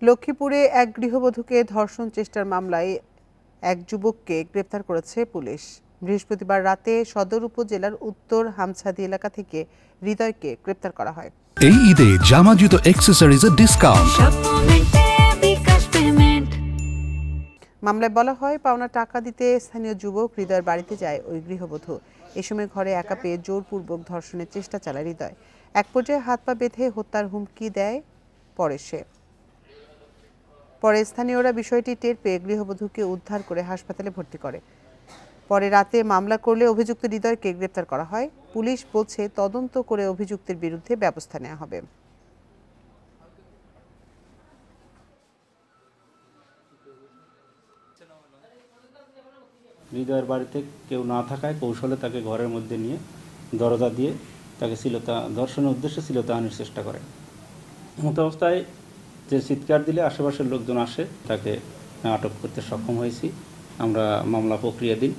লক্ষ্মীপুরে এক গৃহবধূকে ধর্ষণ চেষ্টার মামলায় এক যুবককে গ্রেপ্তার করেছে পুলিশ। বৃহস্পতিবার রাতে সদর উপজেলার উত্তর হামছাদি এলাকা থেকে হৃদয়কে গ্রেপ্তার করা হয়। এই ঈদে জামা জুতো অ্যাকসেসরিজের ডিসকাউন্ট। মামলায় বলা হয়, পাওনা টাকা দিতে স্থানীয় যুবক হৃদয়ের বাড়িতে যায় ওই গৃহবধূ। এ সময় ঘরে একা পেয়ে জোরপূর্বক ধর্ষণের চেষ্টা চালায় হৃদয়। এক পর্যায়ে হাত পা বেঁধে হত্যার হুমকি দেয় পরে স্থানীয়রা বিষয়টি টের পেয়ে গৃহবধূকে উদ্ধার করে হাসপাতালে ভর্তি করে। পরে রাতে মামলা করলে অভিযুক্ত হৃদয়কে গ্রেপ্তার করা হয়। পুলিশ বলছে, তদন্ত করে অভিযুক্তের বিরুদ্ধে ব্যবস্থা নেওয়া হবে। হৃদয়ের বাড়িতে কেউ না থাকায় কৌশলে তাকে ঘরের মধ্যে নিয়ে দরজা দিয়ে তাকে ধর্ষণের উদ্দেশ্যে শ্লীলতাহানির চেষ্টা করে। এমত অবস্থায় যে চিৎকার দিলে আশেপাশের লোকজন আসে, তাকে আটক করতে সক্ষম হয়েছি আমরা মামলা প্রক্রিয়াধীন।